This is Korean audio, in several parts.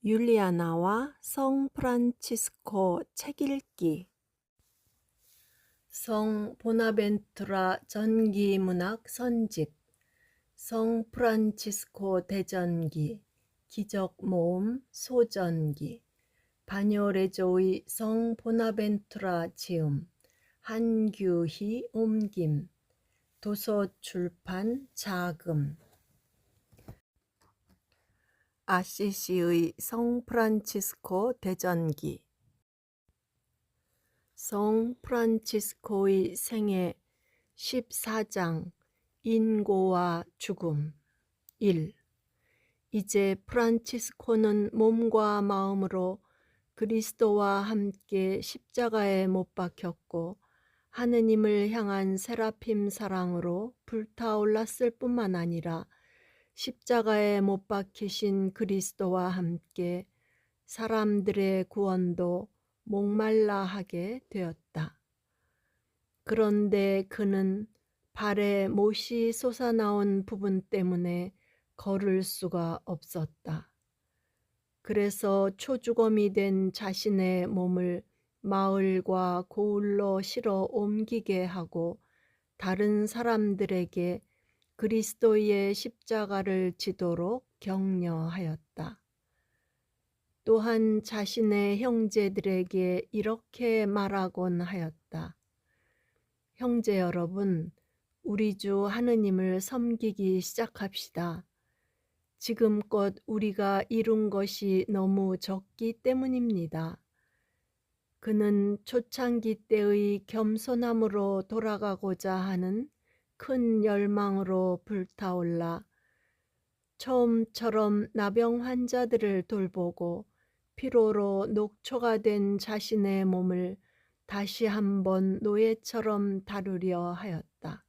율리아나와 성 프란치스코 책 읽기. 성 보나벤투라 전기문학 선집, 성 프란치스코 대전기, 기적모음 소전기, 바뇨레조의 성 보나벤투라 지음, 한규희 옮김, 도서출판 자금. 아시시의 성 프란치스코 대전기. 성 프란치스코의 생애 14장 인고와 죽음. 1. 이제 프란치스코는 몸과 마음으로 그리스도와 함께 십자가에 못 박혔고 하느님을 향한 세라핌 사랑으로 불타올랐을 뿐만 아니라 십자가에 못 박히신 그리스도와 함께 사람들의 구원도 목말라 하게 되었다. 그런데 그는 발에 못이 솟아나온 부분 때문에 걸을 수가 없었다. 그래서 초주검이 된 자신의 몸을 마을과 고을로 실어 옮기게 하고 다른 사람들에게 그리스도의 십자가를 지도록 격려하였다. 또한 자신의 형제들에게 이렇게 말하곤 하였다. 형제 여러분, 우리 주 하느님을 섬기기 시작합시다. 지금껏 우리가 이룬 것이 너무 적기 때문입니다. 그는 초창기 때의 겸손함으로 돌아가고자 하는 큰 열망으로 불타올라 처음처럼 나병 환자들을 돌보고 피로로 녹초가 된 자신의 몸을 다시 한번 노예처럼 다루려 하였다.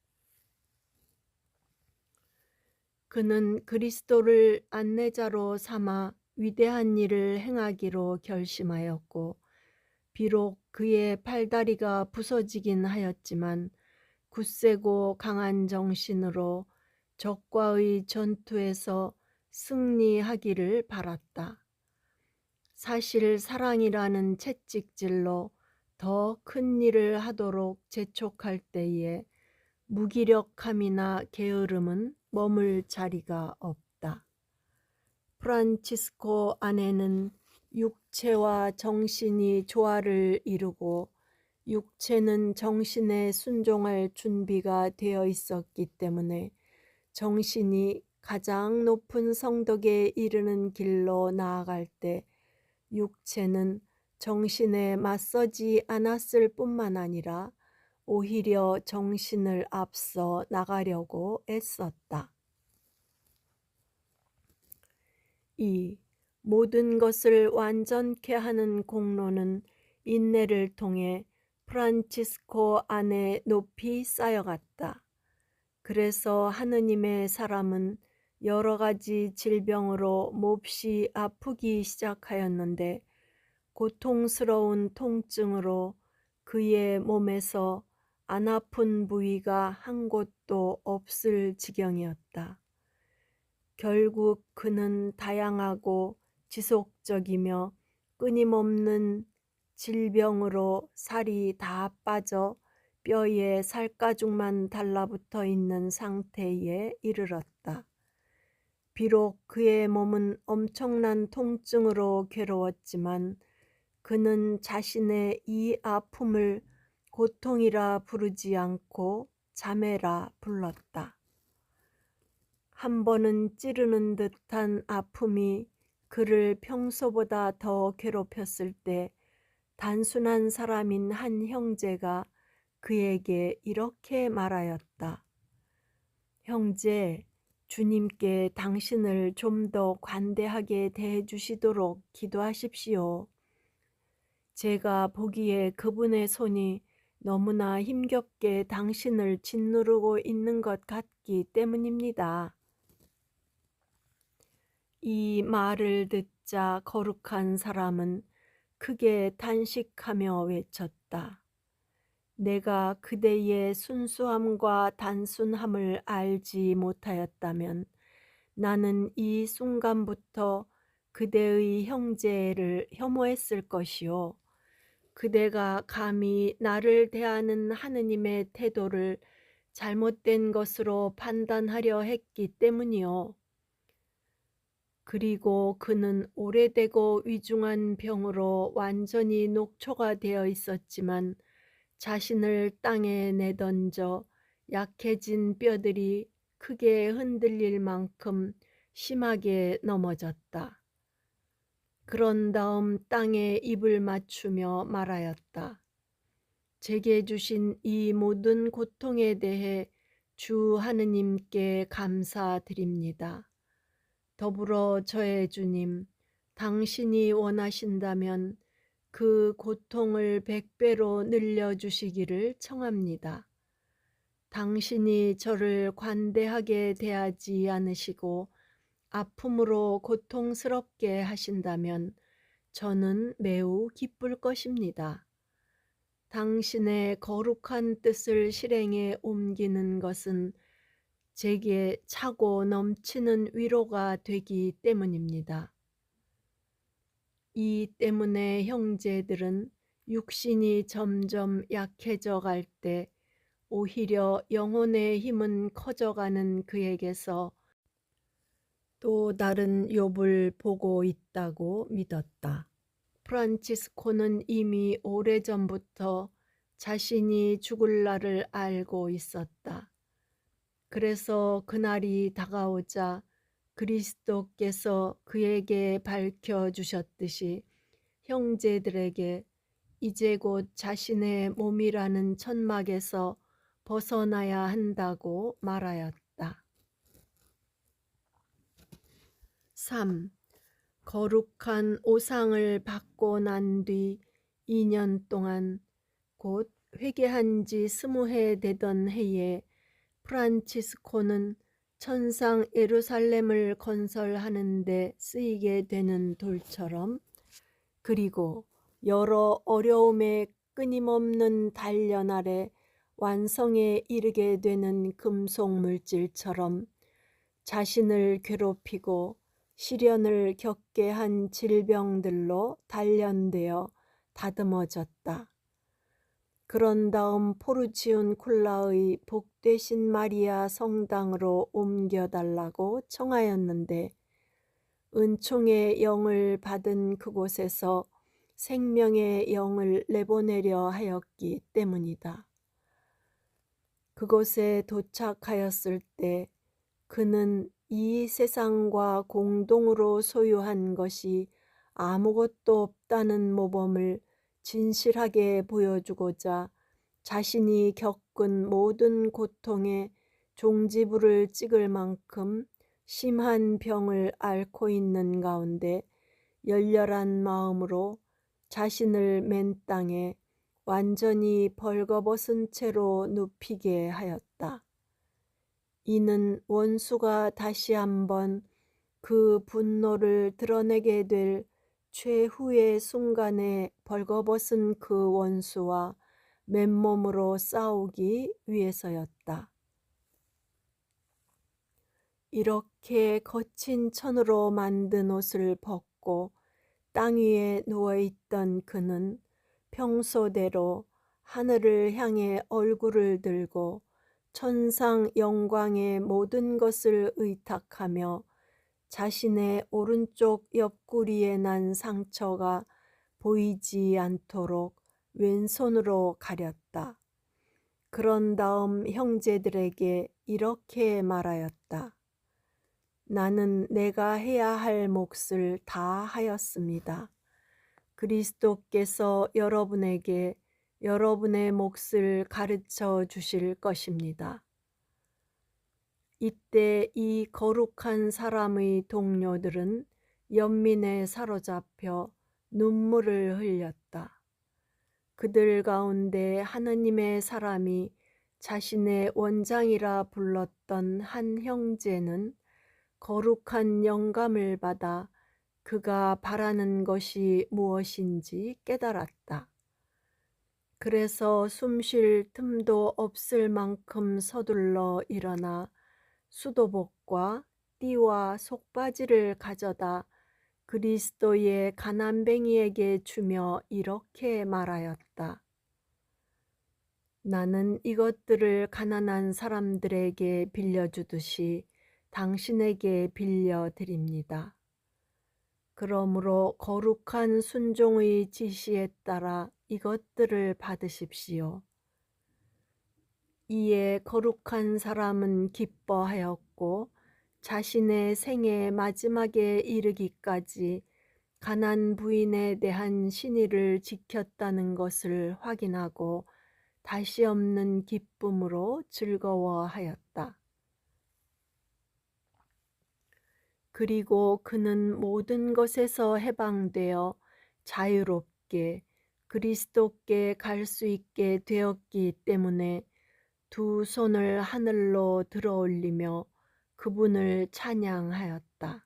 그는 그리스도를 안내자로 삼아 위대한 일을 행하기로 결심하였고 비록 그의 팔다리가 부서지긴 하였지만 굳세고 강한 정신으로 적과의 전투에서 승리하기를 바랐다. 사실 사랑이라는 채찍질로 더 큰 일을 하도록 재촉할 때에 무기력함이나 게으름은 머물 자리가 없다. 프란치스코 안에는 육체와 정신이 조화를 이루고 육체는 정신에 순종할 준비가 되어 있었기 때문에 정신이 가장 높은 성덕에 이르는 길로 나아갈 때 육체는 정신에 맞서지 않았을 뿐만 아니라 오히려 정신을 앞서 나가려고 애썼다. 2. 모든 것을 완전케 하는 공로는 인내를 통해 프란치스코 안에 높이 쌓여갔다. 그래서 하느님의 사람은 여러 가지 질병으로 몹시 아프기 시작하였는데 고통스러운 통증으로 그의 몸에서 안 아픈 부위가 한 곳도 없을 지경이었다. 결국 그는 다양하고 지속적이며 끊임없는 질병으로 살이 다 빠져 뼈에 살가죽만 달라붙어 있는 상태에 이르렀다. 비록 그의 몸은 엄청난 통증으로 괴로웠지만 그는 자신의 이 아픔을 고통이라 부르지 않고 자매라 불렀다. 한 번은 찌르는 듯한 아픔이 그를 평소보다 더 괴롭혔을 때 단순한 사람인 한 형제가 그에게 이렇게 말하였다. 형제, 주님께 당신을 좀 더 관대하게 대해주시도록 기도하십시오. 제가 보기에 그분의 손이 너무나 힘겹게 당신을 짓누르고 있는 것 같기 때문입니다. 이 말을 듣자 거룩한 사람은 크게 탄식하며 외쳤다. 내가 그대의 순수함과 단순함을 알지 못하였다면 나는 이 순간부터 그대의 형제를 혐오했을 것이요. 그대가 감히 나를 대하는 하느님의 태도를 잘못된 것으로 판단하려 했기 때문이요. 그리고 그는 오래되고 위중한 병으로 완전히 녹초가 되어 있었지만 자신을 땅에 내던져 약해진 뼈들이 크게 흔들릴 만큼 심하게 넘어졌다. 그런 다음 땅에 입을 맞추며 말하였다. 제게 주신 이 모든 고통에 대해 주 하느님께 감사드립니다. 더불어 저의 주님, 당신이 원하신다면 그 고통을 100배로 늘려주시기를 청합니다. 당신이 저를 관대하게 대하지 않으시고 아픔으로 고통스럽게 하신다면 저는 매우 기쁠 것입니다. 당신의 거룩한 뜻을 실행에 옮기는 것은 제게 차고 넘치는 위로가 되기 때문입니다. 이 때문에 형제들은 육신이 점점 약해져 갈 때 오히려 영혼의 힘은 커져가는 그에게서 또 다른 욥을 보고 있다고 믿었다. 프란치스코는 이미 오래전부터 자신이 죽을 날을 알고 있었다. 그래서 그날이 다가오자 그리스도께서 그에게 밝혀주셨듯이 형제들에게 이제 곧 자신의 몸이라는 천막에서 벗어나야 한다고 말하였다. 3. 거룩한 오상을 받고 난 뒤 2년 동안 곧 회개한 지 20해 되던 해에 프란치스코는 천상 예루살렘을 건설하는 데 쓰이게 되는 돌처럼 그리고 여러 어려움의 끊임없는 단련 아래 완성에 이르게 되는 금속 물질처럼 자신을 괴롭히고 시련을 겪게 한 질병들로 단련되어 다듬어졌다. 그런 다음 포르치온 쿨라의 복되신 마리아 성당으로 옮겨달라고 청하였는데 은총의 영을 받은 그곳에서 생명의 영을 내보내려 하였기 때문이다. 그곳에 도착하였을 때 그는 이 세상과 공동으로 소유한 것이 아무것도 없다는 모범을 진실하게 보여주고자 자신이 겪은 모든 고통에 종지부를 찍을 만큼 심한 병을 앓고 있는 가운데 열렬한 마음으로 자신을 맨 땅에 완전히 벌거벗은 채로 눕히게 하였다. 이는 원수가 다시 한번 그 분노를 드러내게 될 최후의 순간에 벌거벗은 그 원수와 맨몸으로 싸우기 위해서였다. 이렇게 거친 천으로 만든 옷을 벗고 땅 위에 누워있던 그는 평소대로 하늘을 향해 얼굴을 들고 천상 영광의 모든 것을 의탁하며 자신의 오른쪽 옆구리에 난 상처가 보이지 않도록 왼손으로 가렸다. 그런 다음 형제들에게 이렇게 말하였다. 나는 내가 해야 할 몫을 다 하였습니다. 그리스도께서 여러분에게 여러분의 몫을 가르쳐 주실 것입니다. 이때 이 거룩한 사람의 동료들은 연민에 사로잡혀 눈물을 흘렸다. 그들 가운데 하느님의 사람이 자신의 원장이라 불렀던 한 형제는 거룩한 영감을 받아 그가 바라는 것이 무엇인지 깨달았다. 그래서 숨 쉴 틈도 없을 만큼 서둘러 일어나 수도복과 띠와 속바지를 가져다 그리스도의 가난뱅이에게 주며 이렇게 말하였다. 나는 이것들을 가난한 사람들에게 빌려주듯이 당신에게 빌려드립니다. 그러므로 거룩한 순종의 지시에 따라 이것들을 받으십시오. 이에 거룩한 사람은 기뻐하였고 자신의 생의 마지막에 이르기까지 가난 부인에 대한 신의를 지켰다는 것을 확인하고 다시 없는 기쁨으로 즐거워하였다. 그리고 그는 모든 것에서 해방되어 자유롭게 그리스도께 갈 수 있게 되었기 때문에 두 손을 하늘로 들어 올리며 그분을 찬양하였다.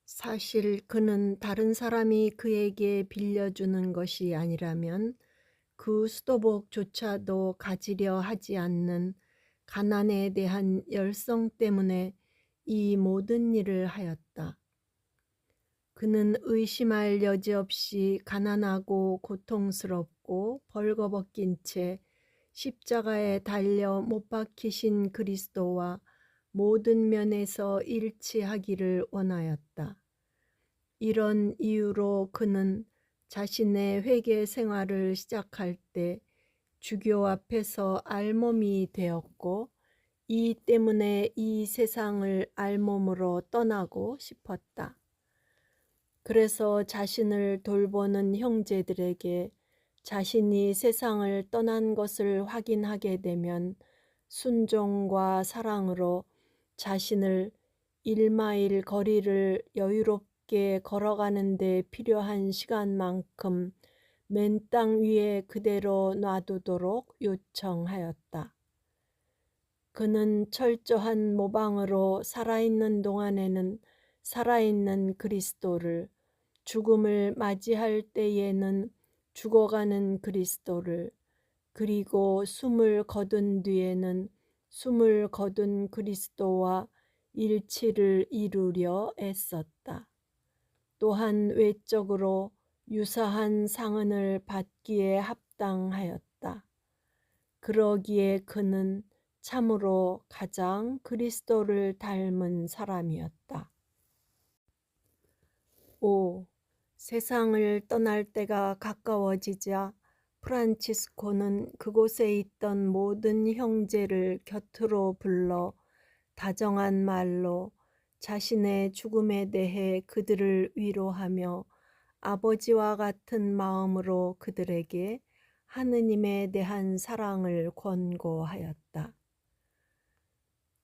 사실 그는 다른 사람이 그에게 빌려주는 것이 아니라면 그 수도복조차도 가지려 하지 않는 가난에 대한 열성 때문에 이 모든 일을 하였다. 그는 의심할 여지 없이 가난하고 고통스럽고 벌거벗긴 채 십자가에 달려 못 박히신 그리스도와 모든 면에서 일치하기를 원하였다. 이런 이유로 그는 자신의 회개 생활을 시작할 때 주교 앞에서 알몸이 되었고 이 때문에 이 세상을 알몸으로 떠나고 싶었다. 그래서 자신을 돌보는 형제들에게 자신이 세상을 떠난 것을 확인하게 되면 순종과 사랑으로 자신을 1마일 거리를 여유롭게 걸어가는 데 필요한 시간만큼 맨 땅 위에 그대로 놔두도록 요청하였다. 그는 철저한 모방으로 살아있는 동안에는 살아있는 그리스도를, 죽음을 맞이할 때에는 죽어가는 그리스도를, 그리고 숨을 거둔 뒤에는 숨을 거둔 그리스도와 일치를 이루려 애썼다. 또한 외적으로 유사한 상흔을 받기에 합당하였다. 그러기에 그는 참으로 가장 그리스도를 닮은 사람이었다. 5. 세상을 떠날 때가 가까워지자 프란치스코는 그곳에 있던 모든 형제를 곁으로 불러 다정한 말로 자신의 죽음에 대해 그들을 위로하며 아버지와 같은 마음으로 그들에게 하느님에 대한 사랑을 권고하였다.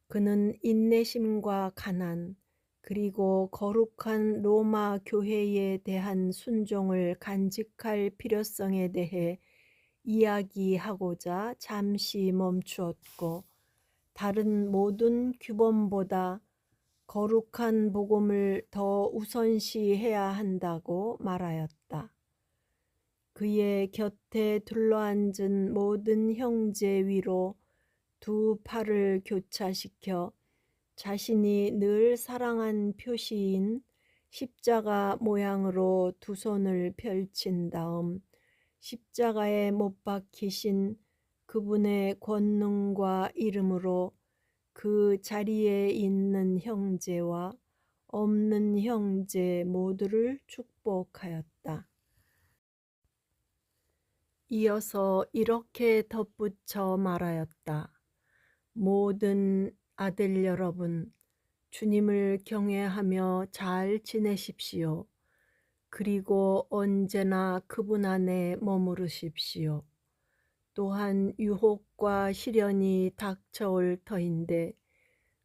그는 인내심과 가난, 그리고 거룩한 로마 교회에 대한 순종을 간직할 필요성에 대해 이야기하고자 잠시 멈추었고 다른 모든 규범보다 거룩한 복음을 더 우선시해야 한다고 말하였다. 그의 곁에 둘러앉은 모든 형제 위로 두 팔을 교차시켜 자신이 늘 사랑한 표시인 십자가 모양으로 두 손을 펼친 다음 십자가에 못 박히신 그분의 권능과 이름으로 그 자리에 있는 형제와 없는 형제 모두를 축복하였다. 이어서 이렇게 덧붙여 말하였다. 모든 아들 여러분, 주님을 경외하며 잘 지내십시오. 그리고 언제나 그분 안에 머무르십시오. 또한 유혹과 시련이 닥쳐올 터인데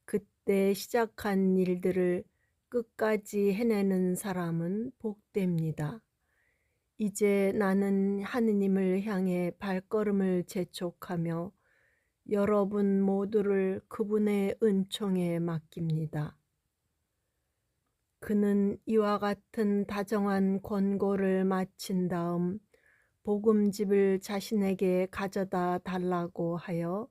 그때 시작한 일들을 끝까지 해내는 사람은 복됩니다. 이제 나는 하느님을 향해 발걸음을 재촉하며 여러분 모두를 그분의 은총에 맡깁니다. 그는 이와 같은 다정한 권고를 마친 다음 복음집을 자신에게 가져다 달라고 하여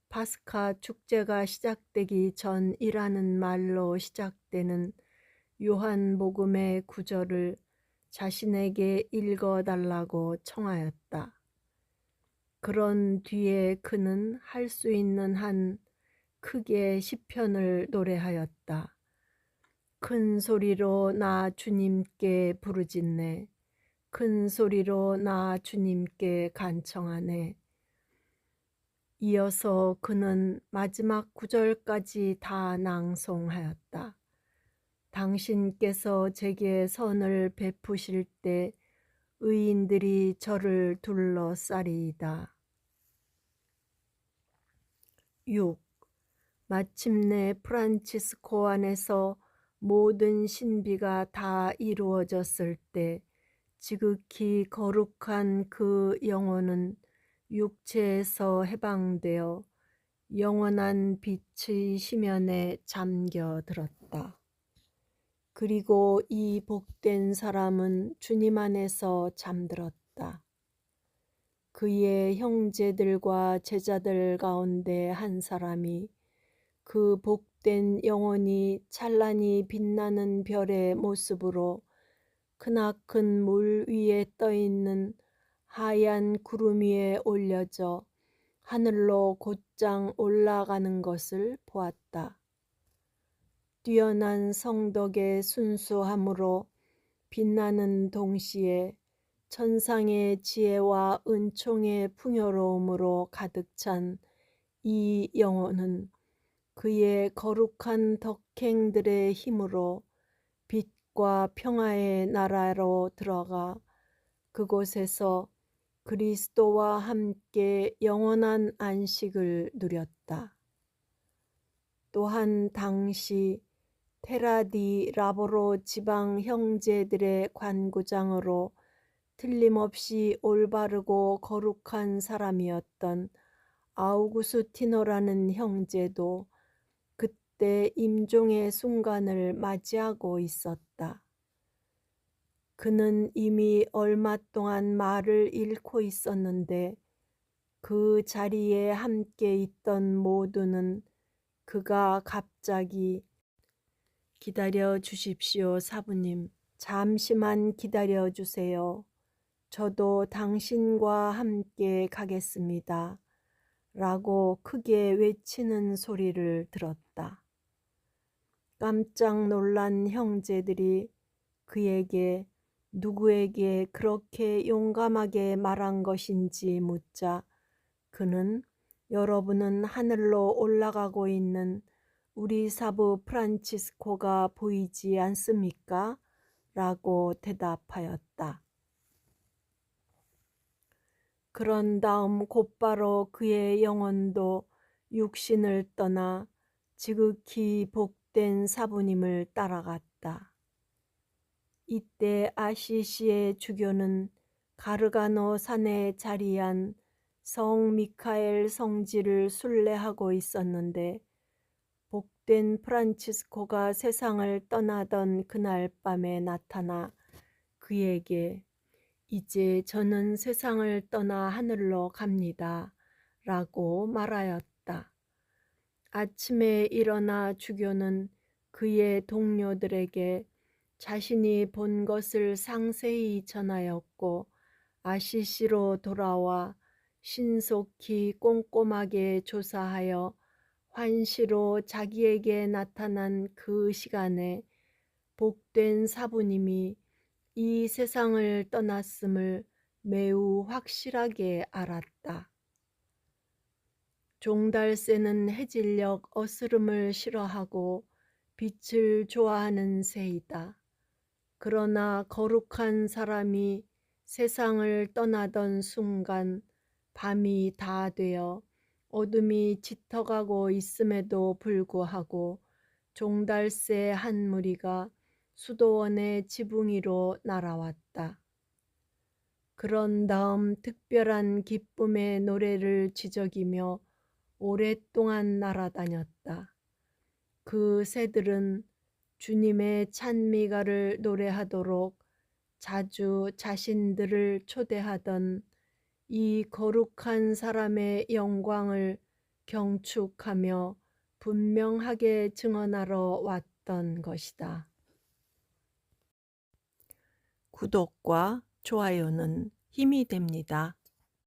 파스카 축제가 시작되기 전이라는 말로 시작되는 요한복음의 구절을 자신에게 읽어달라고 청하였다. 그런 뒤에 그는 할 수 있는 한 크게 시편을 노래하였다. 큰 소리로 나 주님께 부르짖네. 큰 소리로 나 주님께 간청하네. 이어서 그는 마지막 구절까지 다 낭송하였다. 당신께서 제게 선을 베푸실 때 의인들이 저를 둘러싸리이다. 6. 마침내 프란치스코 안에서 모든 신비가 다 이루어졌을 때 지극히 거룩한 그 영혼은 육체에서 해방되어 영원한 빛의 심연에 잠겨들었다. 그리고 이 복된 사람은 주님 안에서 잠들었다. 그의 형제들과 제자들 가운데 한 사람이 그 복된 영혼이 찬란히 빛나는 별의 모습으로 크나큰 물 위에 떠있는 하얀 구름 위에 올려져 하늘로 곧장 올라가는 것을 보았다. 뛰어난 성덕의 순수함으로 빛나는 동시에 천상의 지혜와 은총의 풍요로움으로 가득 찬 이 영혼은 그의 거룩한 덕행들의 힘으로 빛과 평화의 나라로 들어가 그곳에서 그리스도와 함께 영원한 안식을 누렸다. 또한 당시 테라디 라보로 지방 형제들의 관구장으로 틀림없이 올바르고 거룩한 사람이었던 아우구스티노라는 형제도 그때 임종의 순간을 맞이하고 있었다. 그는 이미 얼마 동안 말을 잃고 있었는데 그 자리에 함께 있던 모두는 그가 갑자기 기다려 주십시오, 사부님. 잠시만 기다려 주세요. 저도 당신과 함께 가겠습니다. 라고 크게 외치는 소리를 들었다. 깜짝 놀란 형제들이 그에게 누구에게 그렇게 용감하게 말한 것인지 묻자 그는 여러분은 하늘로 올라가고 있는 우리 사부 프란치스코가 보이지 않습니까? 라고 대답하였다. 그런 다음 곧바로 그의 영혼도 육신을 떠나 지극히 복된 사부님을 따라갔다. 이때 아시시의 주교는 가르가노 산에 자리한 성 미카엘 성지를 순례하고 있었는데 복된 프란치스코가 세상을 떠나던 그날 밤에 나타나 그에게 이제 저는 세상을 떠나 하늘로 갑니다. 라고 말하였다. 아침에 일어나 주교는 그의 동료들에게 자신이 본 것을 상세히 전하였고 아시시로 돌아와 신속히 꼼꼼하게 조사하여 환시로 자기에게 나타난 그 시간에 복된 사부님이 이 세상을 떠났음을 매우 확실하게 알았다. 종달새는 해질녘 어스름을 싫어하고 빛을 좋아하는 새이다. 그러나 거룩한 사람이 세상을 떠나던 순간 밤이 다 되어 어둠이 짙어가고 있음에도 불구하고 종달새 한 무리가 수도원의 지붕 위로 날아왔다. 그런 다음 특별한 기쁨의 노래를 지저귀며 오랫동안 날아다녔다. 그 새들은 주님의 찬미가를 노래하도록 자주 자신들을 초대하던 이 거룩한 사람의 영광을 경축하며 분명하게 증언하러 왔던 것이다. 구독과 좋아요는 힘이 됩니다.